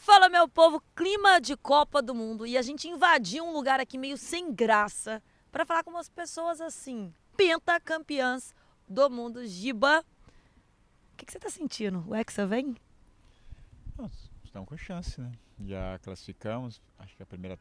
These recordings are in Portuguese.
Fala, meu povo, clima de Copa do Mundo e a gente invadiu um lugar aqui meio sem graça para falar com umas pessoas assim, pentacampeãs do mundo. Giba, o que você tá sentindo? O Hexa vem? Nós estamos com chance, né? Já classificamos, acho que a primeira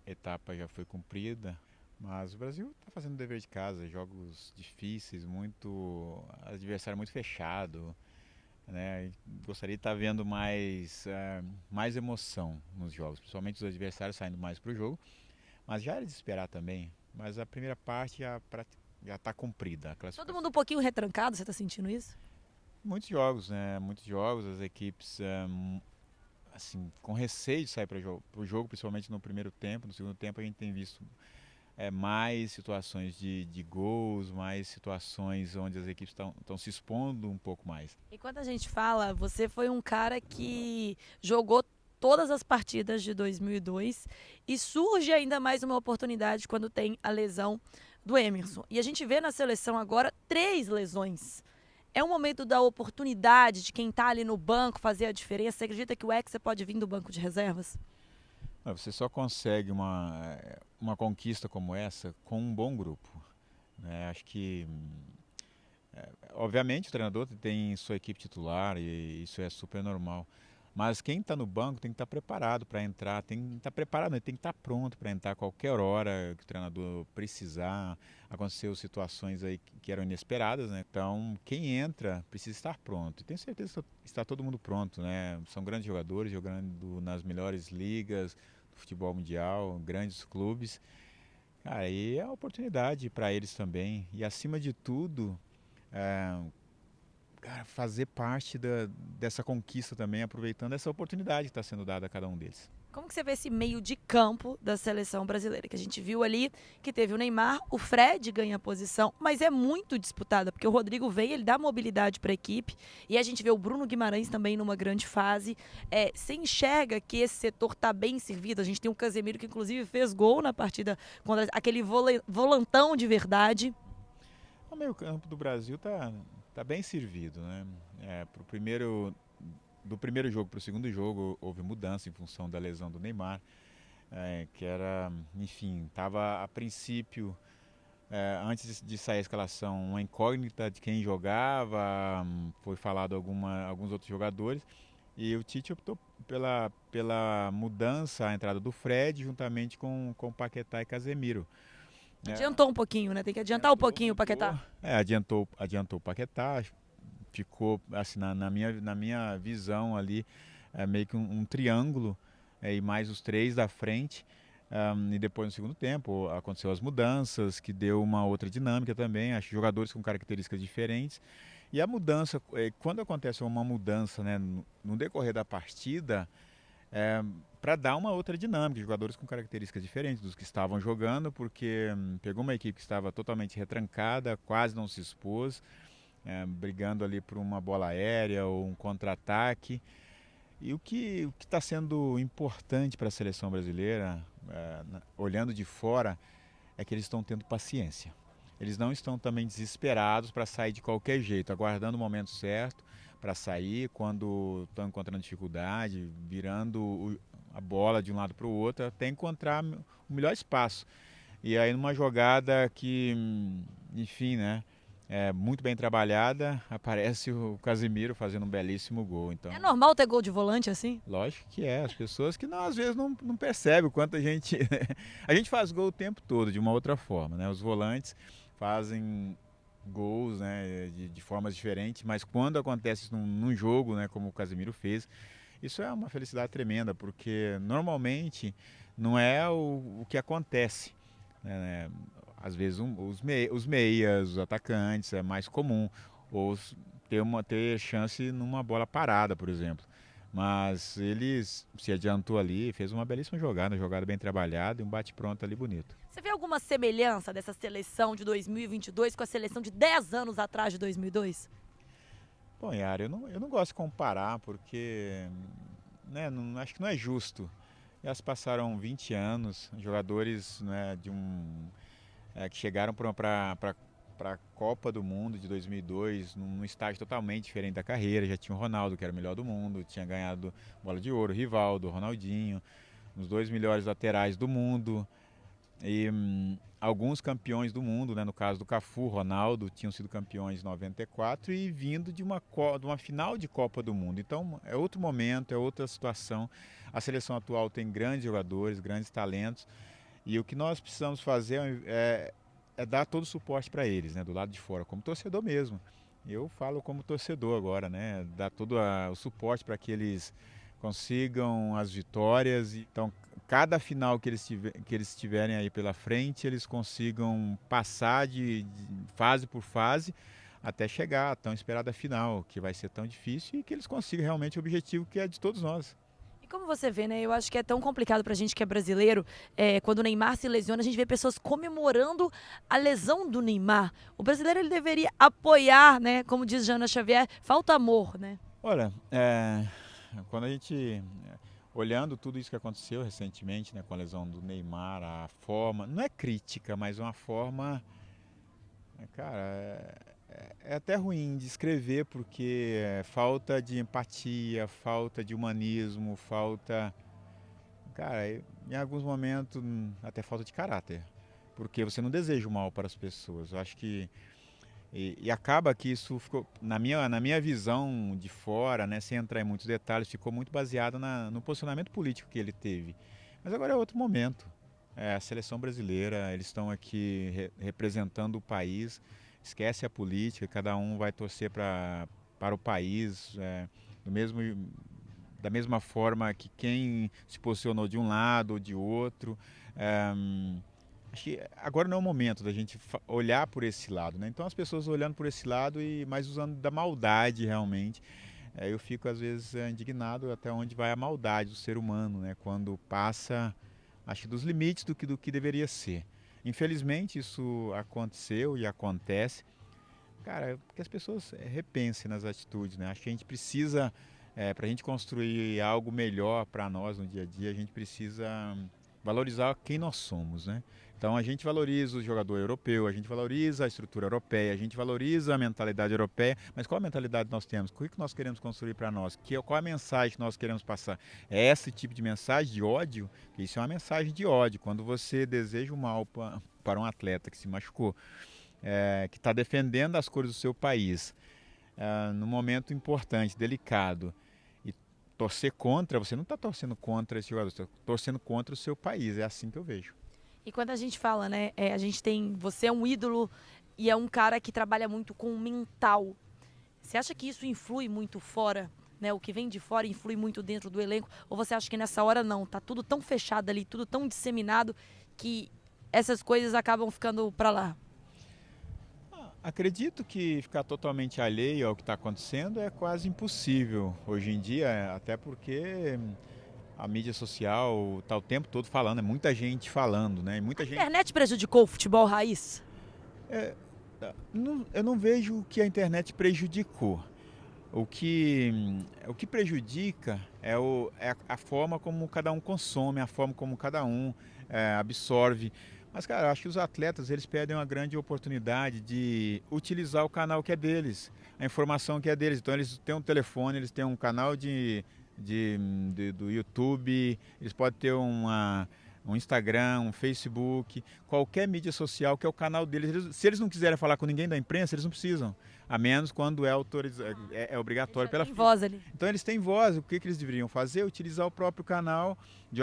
etapa já foi cumprida, mas o Brasil está fazendo o dever de casa, jogos difíceis, muito adversário muito fechado, né? Gostaria de estar vendo mais emoção nos jogos, principalmente os adversários saindo mais para o jogo, mas já era de esperar também. Mas a primeira parte já está cumprida a Todo classificação. mundo um pouquinho retrancado, você tá sentindo isso? Muitos jogos, né? Muitos jogos, as equipes assim, com receio de sair para o jogo, principalmente no primeiro tempo. No segundo tempo a gente tem visto mais situações de gols, mais situações onde as equipes estão se expondo um pouco mais. E quando a gente fala, você foi um cara que jogou todas as partidas de 2002 e surge ainda mais uma oportunidade quando tem a lesão do Emerson. E a gente vê na seleção agora 3 lesões. É um momento da oportunidade de quem está ali no banco fazer a diferença. Você acredita que o Hexa pode vir do banco de reservas? Você só consegue uma conquista como essa com um bom grupo, né? Acho que, obviamente, o treinador tem sua equipe titular e isso é super normal. Mas quem está no banco tem que estar preparado para entrar, tem que estar preparado, né? Tem que estar pronto para entrar a qualquer hora que o treinador precisar. Aconteceu situações aí que eram inesperadas, né? Então, quem entra precisa estar pronto. E tenho certeza que está todo mundo pronto, né? São grandes jogadores, jogando nas melhores ligas do futebol mundial, grandes clubes. Cara, e é uma oportunidade para eles também. E acima de tudo, é, cara, fazer parte dessa conquista também, aproveitando essa oportunidade que está sendo dada a cada um deles. Como que você vê esse meio de campo da seleção brasileira? Que a gente viu ali que teve o Neymar, o Fred ganha a posição, mas é muito disputada, porque o Rodrigo veio, ele dá mobilidade para a equipe, e a gente vê o Bruno Guimarães também numa grande fase. Você enxerga que esse setor está bem servido? A gente tem o Casemiro, que inclusive fez gol na partida contra aquele volantão de verdade. O meio campo do Brasil tá bem servido, né? Do primeiro jogo para o segundo jogo houve mudança em função da lesão do Neymar, que era, enfim, estava a princípio, antes de sair a escalação, uma incógnita de quem jogava, foi falado alguns outros jogadores, e o Tite optou pela mudança, a entrada do Fred, juntamente com Paquetá e Casemiro. É, Adiantou um pouquinho, né? Tem que adiantar um pouquinho o mudou. Paquetá. Adiantou o Paquetá, ficou assim na minha visão ali, meio que um triângulo, e mais os três da frente. E depois no segundo tempo aconteceu as mudanças, que deu uma outra dinâmica também, acho jogadores com características diferentes. E a mudança, quando acontece uma mudança, né, no decorrer da partida, para dar uma outra dinâmica, jogadores com características diferentes dos que estavam jogando, porque pegou uma equipe que estava totalmente retrancada, quase não se expôs, brigando ali por uma bola aérea ou um contra-ataque. E o que está sendo importante para a seleção brasileira, olhando de fora, é que eles estão tendo paciência. Eles não estão também desesperados para sair de qualquer jeito, aguardando o momento certo para sair, quando estão encontrando dificuldade, virando a bola de um lado para o outro, até encontrar o melhor espaço. E aí numa jogada que, enfim, né, muito bem trabalhada, aparece o Casemiro fazendo um belíssimo gol. É Então, normal ter gol de volante assim? lógico que é. As pessoas que às vezes não percebem o quanto a gente. A gente faz gol o tempo todo, de uma outra forma, né? Os volantes fazem gols, né, de formas diferentes, mas quando acontece num jogo, né, como o Casemiro fez, isso é uma felicidade tremenda, porque normalmente não é o que acontece, né? Às vezes os meias, os atacantes, é mais comum, ou ter chance numa bola parada, por exemplo. Mas eles se adiantou ali, fez uma belíssima jogada bem trabalhada e um bate-pronto ali bonito. Você vê alguma semelhança dessa seleção de 2022 com a seleção de 10 anos atrás de 2002? Bom, Yara, eu não gosto de comparar porque, né, acho que não é justo. Já se passaram 20 anos, jogadores, né, que chegaram para a Copa do Mundo de 2002 num estágio totalmente diferente da carreira. Já tinha o Ronaldo, que era o melhor do mundo, tinha ganhado Bola de Ouro, Rivaldo, Ronaldinho, os 2 melhores laterais do mundo. E alguns campeões do mundo, né, no caso do Cafu, Ronaldo, tinham sido campeões em 94 e vindo de uma final de Copa do Mundo. Então é outro momento, é outra situação. A seleção atual tem grandes jogadores, grandes talentos, e o que nós precisamos fazer é dar todo o suporte para eles, né, do lado de fora, como torcedor mesmo. Eu falo como torcedor agora, né, dar todo o suporte para que eles consigam as vitórias. Então, cada final que eles tiverem aí pela frente, eles consigam passar de fase por fase até chegar à tão esperada final, que vai ser tão difícil, e que eles consigam realmente o objetivo que é de todos nós. E como você vê, né? Eu acho que é tão complicado pra gente que é brasileiro. Quando o Neymar se lesiona, a gente vê pessoas comemorando a lesão do Neymar. O brasileiro ele deveria apoiar, né? Como diz Jana Xavier, falta amor, né? Olha, quando a gente, olhando tudo isso que aconteceu recentemente, né, com a lesão do Neymar, a forma, não é crítica, mas uma forma, cara, é até ruim de escrever, porque falta de empatia, falta de humanismo, cara, em alguns momentos até falta de caráter, porque você não deseja o mal para as pessoas. Eu acho que e acaba que isso ficou, na minha visão de fora, né, sem entrar em muitos detalhes, ficou muito baseado no posicionamento político que ele teve. Mas agora é outro momento. A seleção brasileira, eles estão aqui representando o país, esquece a política, cada um vai torcer para o país, da mesma forma que quem se posicionou de um lado ou de outro. Acho que agora não é o momento da gente olhar por esse lado, né? Então as pessoas olhando por esse lado mas usando da maldade realmente. Eu fico às vezes indignado até onde vai a maldade do ser humano, né? Quando passa, acho que dos limites do que deveria ser. Infelizmente isso aconteceu e acontece. Cara, que as pessoas repensem nas atitudes, né? Acho que a gente precisa, para a gente construir algo melhor para nós no dia a dia, a gente precisa valorizar quem nós somos, né? Então a gente valoriza o jogador europeu, a gente valoriza a estrutura europeia, a gente valoriza a mentalidade europeia, mas qual a mentalidade nós temos? O que nós queremos construir para nós? Qual a mensagem que nós queremos passar? É esse tipo de mensagem de ódio? Isso é uma mensagem de ódio. Quando você deseja o mal para um atleta que se machucou, que está defendendo as cores do seu país, num momento importante, delicado, e torcer contra, você não está torcendo contra esse jogador, você está torcendo contra o seu país. É assim que eu vejo. E quando a gente fala, né, você é um ídolo e é um cara que trabalha muito com o mental. Você acha que isso influi muito fora, né? O que vem de fora influi muito dentro do elenco? Ou você acha que nessa hora não? Tá tudo tão fechado ali, tudo tão disseminado que essas coisas acabam ficando para lá? Acredito que ficar totalmente alheio ao que está acontecendo é quase impossível hoje em dia, até porque a mídia social está o tempo todo falando, é muita gente falando, né? A internet prejudicou o futebol raiz? Eu não vejo que a internet prejudicou. O que prejudica é a forma como cada um consome, a forma como cada um absorve. Mas, cara, eu acho que os atletas eles perdem uma grande oportunidade de utilizar o canal que é deles, a informação que é deles. Então, eles têm um telefone, eles têm um canal do YouTube, eles podem ter um Instagram, um Facebook, qualquer mídia social que é o canal deles. Se eles não quiserem falar com ninguém da imprensa, eles não precisam, a menos quando é obrigatório pela FIFA. Voz ali. Então eles têm voz. O que eles deveriam fazer? Utilizar o próprio canal de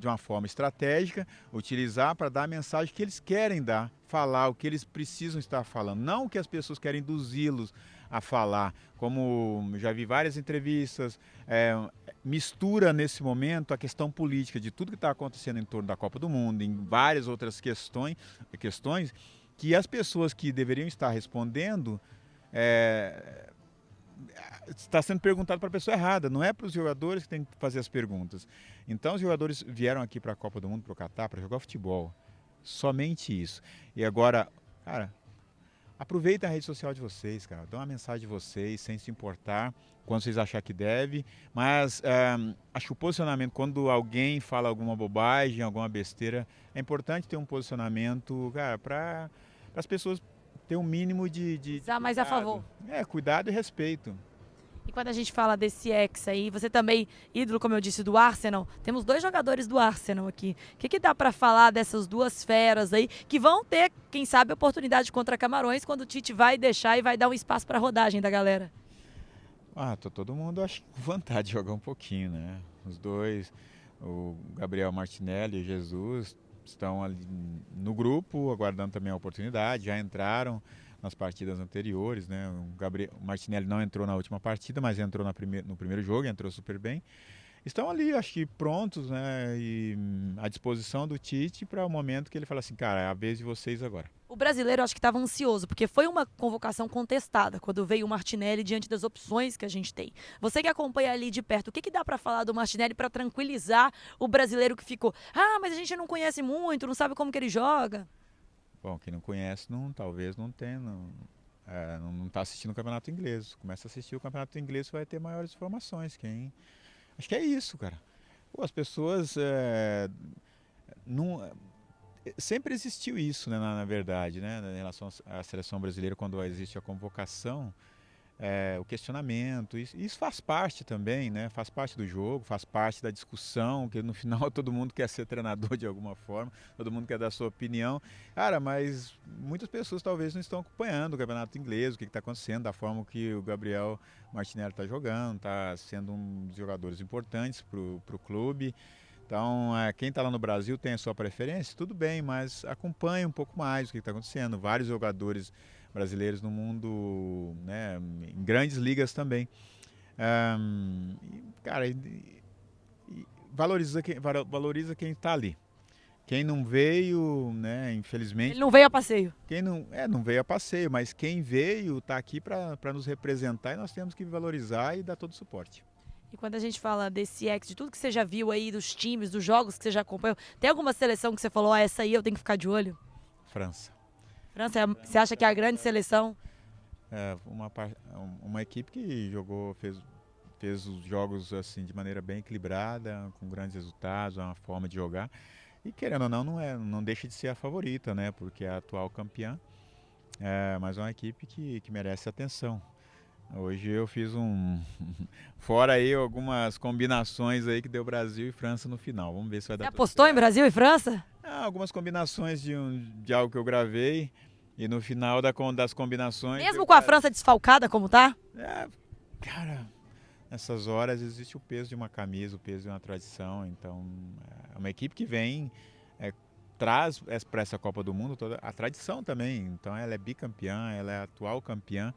uma forma estratégica, utilizar para dar a mensagem que eles querem dar, falar o que eles precisam estar falando, não o que as pessoas querem induzi-los a falar. Como já vi várias entrevistas, mistura nesse momento a questão política de tudo que está acontecendo em torno da Copa do Mundo, em várias outras questões que as pessoas que deveriam estar respondendo está sendo perguntado para a pessoa errada, não é para os jogadores que tem que fazer as perguntas. Então os jogadores vieram aqui para a Copa do Mundo, para o Catar, para jogar futebol, somente isso. E agora, cara, aproveitem a rede social de vocês, cara, dão uma mensagem de vocês sem se importar quando vocês acharem que deve, mas acho que o posicionamento, quando alguém fala alguma bobagem, alguma besteira, é importante ter um posicionamento, cara, para as pessoas ter um mínimo de Usar mais a favor. Cuidado e respeito. E quando a gente fala desse ex aí, você também, ídolo, como eu disse, do Arsenal, temos 2 jogadores do Arsenal aqui. O que dá pra falar dessas 2 feras aí, que vão ter, quem sabe, oportunidade contra Camarões, quando o Tite vai deixar e vai dar um espaço pra rodagem da galera? Todo mundo acho com vontade de jogar um pouquinho, né? Os dois, o Gabriel Martinelli e o Jesus, estão ali no grupo, aguardando também a oportunidade, já entraram nas partidas anteriores, né? O Martinelli não entrou na última partida, mas entrou no primeiro jogo, entrou super bem. Estão ali, acho que prontos, né? E à disposição do Tite para o momento que ele fala assim, cara, é a vez de vocês agora. O brasileiro acho que estava ansioso, porque foi uma convocação contestada quando veio o Martinelli diante das opções que a gente tem. Você que acompanha ali de perto, o que dá para falar do Martinelli para tranquilizar o brasileiro que ficou? Mas a gente não conhece muito, não sabe como que ele joga. Bom, quem não conhece, talvez não tenha, não está assistindo o Campeonato Inglês. Começa a assistir o Campeonato Inglês, vai ter maiores informações. Acho que é isso, cara. As pessoas não... Sempre existiu isso, né, na verdade, né, em relação à seleção brasileira, quando existe a convocação, o questionamento, isso faz parte também, né, faz parte do jogo, faz parte da discussão, que no final todo mundo quer ser treinador de alguma forma, todo mundo quer dar a sua opinião. Cara, mas muitas pessoas talvez não estão acompanhando o campeonato inglês, o que está acontecendo, da forma que o Gabriel Martinelli está jogando, está sendo um dos jogadores importantes para o clube. Então, quem está lá no Brasil tem a sua preferência, tudo bem, mas acompanhe um pouco mais o que está acontecendo. Vários jogadores brasileiros no mundo, né, em grandes ligas também. Cara, valoriza quem está ali. Quem não veio, né, infelizmente... Ele não veio a passeio. Quem não veio a passeio, mas quem veio está aqui para nos representar e nós temos que valorizar e dar todo o suporte. E quando a gente fala desse ex, de tudo que você já viu aí, dos times, dos jogos que você já acompanhou, tem alguma seleção que você falou, essa aí eu tenho que ficar de olho? França. França, você acha que é a grande seleção? Uma equipe que fez os jogos assim de maneira bem equilibrada, com grandes resultados, uma forma de jogar. E querendo ou não, não deixa de ser a favorita, né? Porque é a atual campeã, mas é uma equipe que merece atenção. Hoje eu fiz fora aí algumas combinações aí que deu Brasil e França no final. Vamos ver se vai dar. Você apostou em Brasil e França? Algumas combinações de algo que eu gravei e no final das combinações... Mesmo com a França desfalcada como tá? Cara, nessas horas existe o peso de uma camisa, o peso de uma tradição. Então, é uma equipe que vem, traz para essa Copa do Mundo toda a tradição também. Então, ela é bicampeã, ela é atual campeã.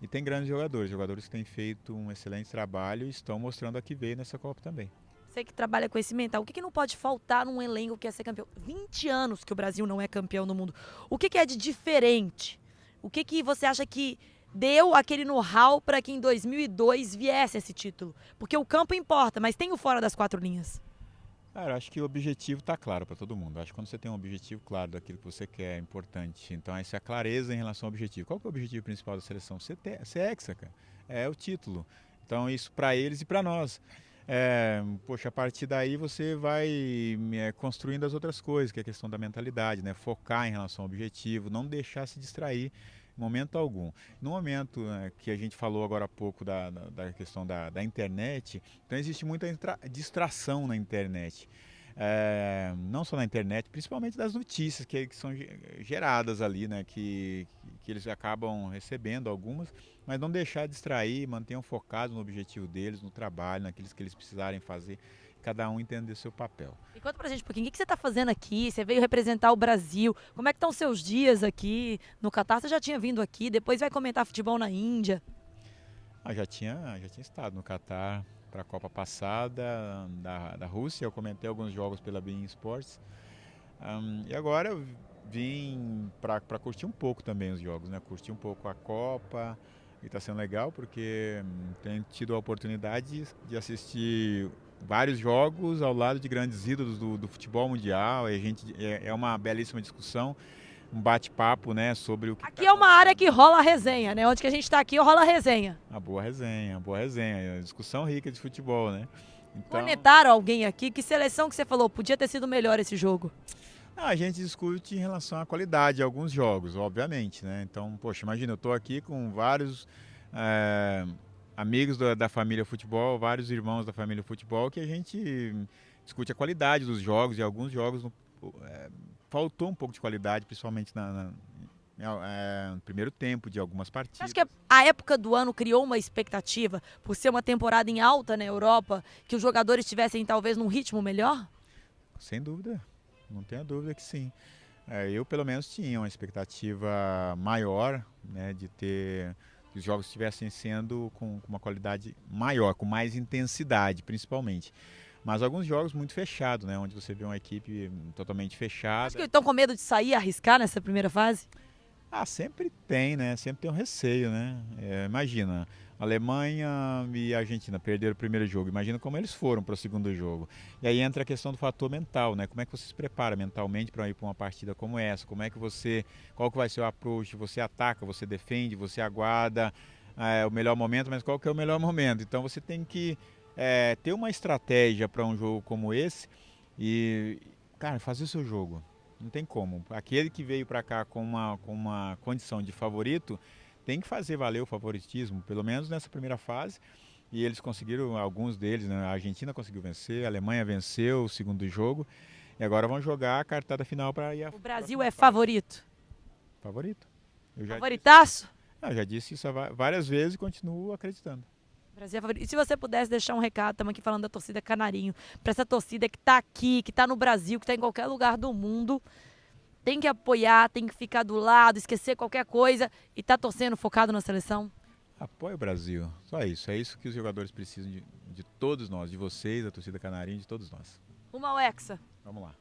E tem grandes jogadores que têm feito um excelente trabalho e estão mostrando a que veio nessa Copa também. Você que trabalha com esse mental, o que não pode faltar num elenco que é ser campeão? 20 anos que o Brasil não é campeão no mundo. O que é de diferente? O que você acha que deu aquele know-how para que em 2002 viesse esse título? Porque o campo importa, mas tem o fora das 4 linhas. Cara, eu acho que o objetivo está claro para todo mundo. Eu acho que quando você tem um objetivo claro daquilo que você quer, é importante. Então, essa é a clareza em relação ao objetivo. Qual que é o objetivo principal da seleção? Ser hexa, cara. É o título. Então, isso para eles e para nós. A partir daí você vai construindo as outras coisas, que é a questão da mentalidade, né? Focar em relação ao objetivo, não deixar se distrair em momento algum. No momento que a gente falou agora há pouco da questão da internet, então existe muita distração na internet. Não só na internet, principalmente das notícias que são geradas ali, né? Que eles acabam recebendo algumas, mas não deixar de distrair, mantenham focados no objetivo deles, no trabalho, naqueles que eles precisarem fazer, cada um entender seu papel. E conta pra gente um pouquinho, o que você está fazendo aqui? Você veio representar o Brasil, como é que estão os seus dias aqui no Catar? Você já tinha vindo aqui, depois vai comentar futebol na Índia. Já tinha estado no Catar para a Copa passada da Rússia, eu comentei alguns jogos pela beIN Sports, e agora eu vim para curtir um pouco também os jogos, né? Curtir um pouco a Copa, e está sendo legal porque tenho tido a oportunidade de assistir vários jogos ao lado de grandes ídolos do futebol mundial, e é uma belíssima discussão, um bate-papo, né, sobre o que... Aqui é uma área que rola a resenha, né? Onde que a gente está aqui, rola a resenha. Uma boa resenha, discussão rica de futebol, né? Então... Cornetaram alguém aqui? Que seleção que você falou? Podia ter sido melhor esse jogo. A gente discute em relação à qualidade de alguns jogos, obviamente, né? Então, poxa, imagina, eu estou aqui com vários amigos da família futebol, vários irmãos da família futebol, que a gente discute a qualidade dos jogos e alguns jogos faltou um pouco de qualidade, principalmente no primeiro tempo de algumas partidas. Acho que a época do ano criou uma expectativa, por ser uma temporada em alta na Europa, que os jogadores estivessem talvez num ritmo melhor? Sem dúvida, não tenha dúvida que sim. Eu, pelo menos, tinha uma expectativa maior, né, de ter que os jogos estivessem sendo com uma qualidade maior, com mais intensidade, principalmente. Mas alguns jogos muito fechados, né, onde você vê uma equipe totalmente fechada. Acho que estão com medo de sair e arriscar nessa primeira fase? Sempre tem, né? Sempre tem um receio, né? Imagina, Alemanha e Argentina perderam o primeiro jogo. Imagina como eles foram para o segundo jogo. E aí entra a questão do fator mental, né? Como é que você se prepara mentalmente para ir para uma partida como essa? Qual que vai ser o approach? Você ataca, você defende, você aguarda o melhor momento, mas qual que é o melhor momento? Então você tem que ter uma estratégia para um jogo como esse e, cara, fazer o seu jogo. Não tem como. Aquele que veio para cá com uma condição de favorito tem que fazer valer o favoritismo, pelo menos nessa primeira fase. E eles conseguiram, alguns deles, né? A Argentina conseguiu vencer, a Alemanha venceu o segundo jogo. E agora vão jogar a cartada final para ir. O Brasil é favorito? Favorito. Favoritaço? Eu já disse isso várias vezes e continuo acreditando. Brasil é favorito. E se você pudesse deixar um recado, estamos aqui falando da torcida Canarinho, para essa torcida que está aqui, que está no Brasil, que está em qualquer lugar do mundo, tem que apoiar, tem que ficar do lado, esquecer qualquer coisa e tá torcendo, focado na seleção? Apoie o Brasil. Só isso. É isso que os jogadores precisam de todos nós, de vocês, da torcida Canarinho, de todos nós. Uma ao Hexa. Vamos lá.